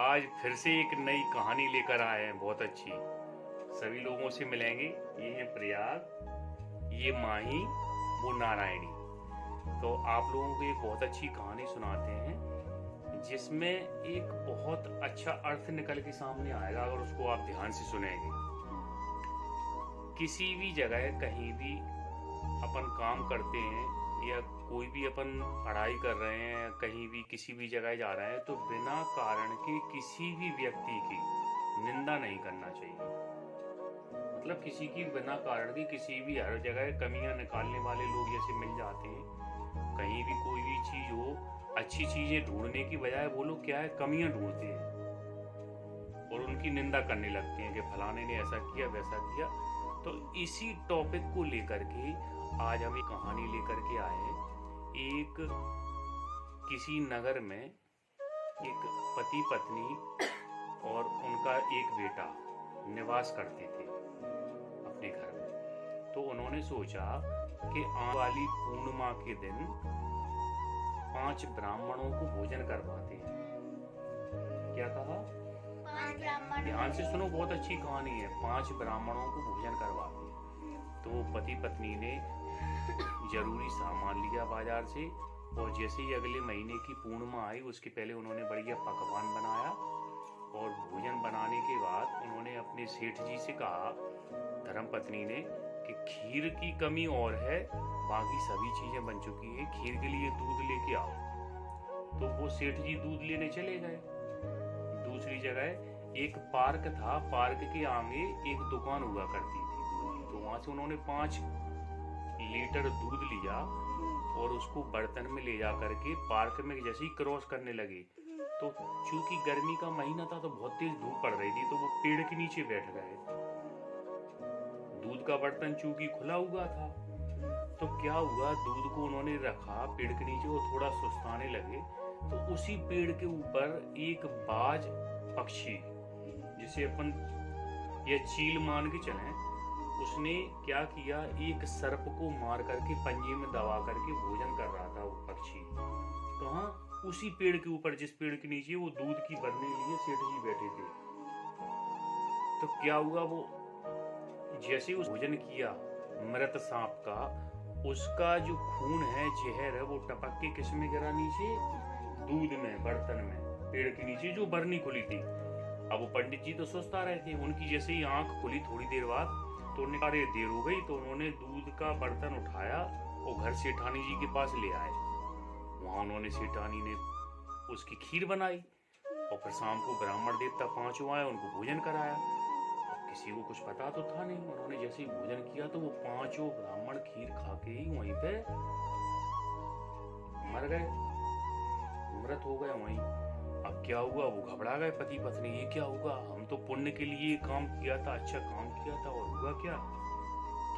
आज फिर से एक नई कहानी लेकर आए हैं, बहुत अच्छी। सभी लोगों से मिलेंगे। ये है प्रयाग, ये माही, वो नारायणी। तो आप लोगों को एक बहुत अच्छी कहानी सुनाते हैं जिसमें एक बहुत अच्छा अर्थ निकल के सामने आएगा अगर उसको आप ध्यान से सुनेंगे। किसी भी जगह कहीं भी अपन काम करते हैं या कोई भी अपन पढ़ाई कर रहे हैं, कहीं भी किसी भी जगह जा रहे हैं, तो बिना कारण के किसी भी व्यक्ति की निंदा नहीं करना चाहिए। मतलब किसी की बिना कारण की किसी भी हर जगह कमियां निकालने वाले लोग जैसे मिल जाते हैं। कहीं भी कोई भी चीज हो, अच्छी चीजें ढूंढने की बजाय वो लोग क्या है, कमियां ढूंढते हैं और उनकी निंदा करने लगते हैं कि फलाने ने ऐसा किया वैसा किया। तो इसी टॉपिक को लेकर के आज हम एक कहानी लेकर के आए हैं। एक किसी नगर में एक पति पत्नी और उनका एक बेटा निवास करते थे अपने घर में। तो उन्होंने सोचा कि आने वाली पूर्णिमा के दिन 5 ब्राह्मणों को भोजन करवाते हैं। क्या कहा? 5 ब्राह्मण। ध्यान से सुनो, बहुत अच्छी कहानी है। 5 ब्राह्मणों को भोजन करवाते हैं। तो पति पत्नी ने जरूरी सामान लिया बाजार से और जैसे ही अगले महीने की पूर्णिमा आई उसके पहले उन्होंने बढ़िया पकवान बनाया। और भोजन बनाने के बाद उन्होंने अपने सेठ जी से कहा, धर्मपत्नी ने, कि खीर की कमी और है, बाकी सभी चीजें बन चुकी है, खीर के लिए दूध लेके आओ। तो वो सेठ जी दूध लेने चले गए। दूसरी जगह एक पार्क था, पार्क के आगे एक दुकान हुआ करती थी दूध की। तो वहां से उन्होंने 5 लीटर दूध लिया और उसको बर्तन में ले जा करके पार्क में जैसे ही क्रॉस करने लगे तो चूंकि गर्मी का महीना था तो बहुत तेज धूप पड़ रही थी, तो वो पेड़ के नीचे बैठ गए। दूध का बर्तन चूंकि खुला हुआ था, तो क्या हुआ, दूध को उन्होंने रखा पेड़ के नीचे और थोड़ा सुस्ताने लगे तो उसी पेड़ के ऊपर एक बाज पक्षी, जिसे अपन या चील मान के चलें, उसने क्या किया, एक सर्प को मार करके पंजे में दबा करके भोजन कर रहा था वो पक्षी। तो हाँ, उसी पेड़ के ऊपर, जिस पेड़ के नीचे वो दूध की भरने लिए सेठ जी बैठे थे। तो क्या हुआ, वो जैसे उस भोजन किया मृत सांप का, उसका जो खून है, जहर है, वो टपक के किस में गिरा, नीचे दूध में, बर्तन में, पेड़ के नीचे जो बरनी खुली थी। अब वो पंडित जी तो सुस्ता रहे थे, उनकी जैसे ही आंख खुली थोड़ी देर बाद तो उन्हें अरे देर हो गई, तो उन्होंने दूध का बर्तन उठाया और घर सेठानी जी के पास ले आए। वहां उन्होंने सेठानी ने उसकी खीर बनाई और फिर शाम को ब्राह्मण देवता 5 आए, उनको भोजन कराया। किसी को कुछ पता तो था नहीं, उन्होंने जैसे ही भोजन किया तो वो 5 ब्राह्मण खीर खा के ही वहीं पे मर गए, मृत हो गए वहीं। अब क्या हुआ, वो घबरा गए पति पत्नी, ये क्या होगा, हम तो पुण्य के लिए काम किया था, अच्छा काम किया था, और हुआ क्या,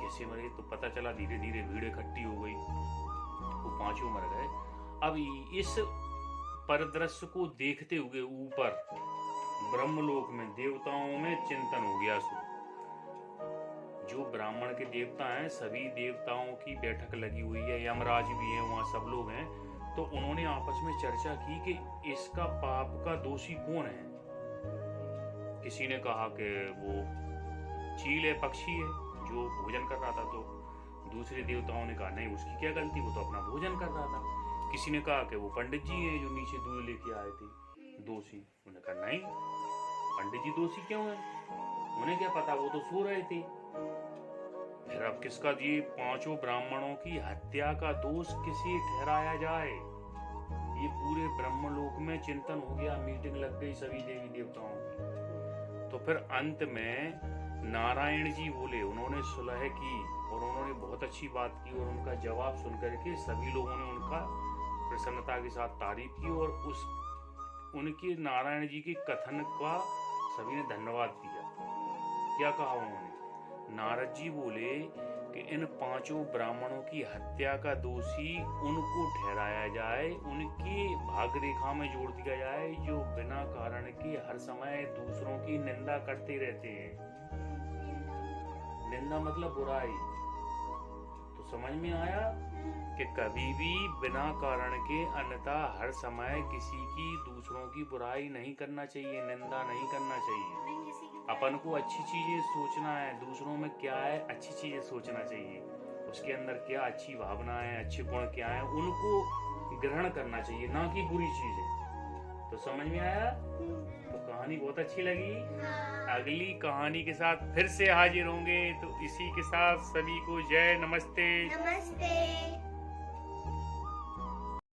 कैसे मरे। तो पता चला धीरे धीरे भीड़ इकट्ठी हो गई, वो 5 मर गए। अब इस परिदृश्य को देखते हुए ऊपर ब्रह्मलोक में देवताओं में चिंतन हो गया। सो जो ब्राह्मण के देवता हैं, सभी देवताओं की बैठक लगी हुई है, यमराज भी है वहां, सब लोग हैं। तो उन्होंने आपस में चर्चा की कि इसका पाप का दोषी कौन है। किसी ने कहा कि वो चील है, पक्षी है जो भोजन कर रहा था। तो दूसरे देवताओं ने कहा नहीं, उसकी क्या गलती, वो तो अपना भोजन कर रहा था। किसी ने कहा कि वो पंडित जी हैं जो नीचे दूध लेके आए थे, दोषी। उन्होंने कहा नहीं, पंडित जी दोषी क्यों है, उन्हें क्या पता, वो तो सो रहे थे। फिर अब किसका, ये 5 ब्राह्मणों की हत्या का दोष किसे ठहराया जाए, ये पूरे ब्रह्मलोक में चिंतन हो गया, मीटिंग लग गई सभी देवी देवताओं की। तो फिर अंत में नारायण जी बोले, उन्होंने सुलह की और उन्होंने बहुत अच्छी बात की और उनका जवाब सुनकर के सभी लोगों ने उनका प्रसन्नता के साथ तारीफ की और उनके नारायण जी के कथन का सभी ने धन्यवाद दिया। क्या कहा उन्होंने, नारद जी बोले कि इन 5 ब्राह्मणों की हत्या का दोषी उनको ठहराया जाए, उनकी भाग रेखा में जोड़ दिया जाए जो बिना कारण के हर समय दूसरों की निंदा करते रहते हैं। निंदा मतलब बुराई, तो समझ में आया। कि कभी भी बिना कारण के अन्यथा हर समय किसी की दूसरों की बुराई नहीं करना चाहिए, निंदा नहीं करना चाहिए। अपन को अच्छी चीजें सोचना है, दूसरों में क्या है अच्छी चीजें सोचना चाहिए, उसके अंदर क्या अच्छी भावना है, अच्छे गुण क्या है, उनको ग्रहण करना चाहिए, ना कि बुरी चीजें। तो समझ में आया? तो कहानी बहुत अच्छी लगी। अगली कहानी के साथ फिर से हाजिर होंगे। तो इसी के साथ सभी को जय नमस्ते। नमस्ते।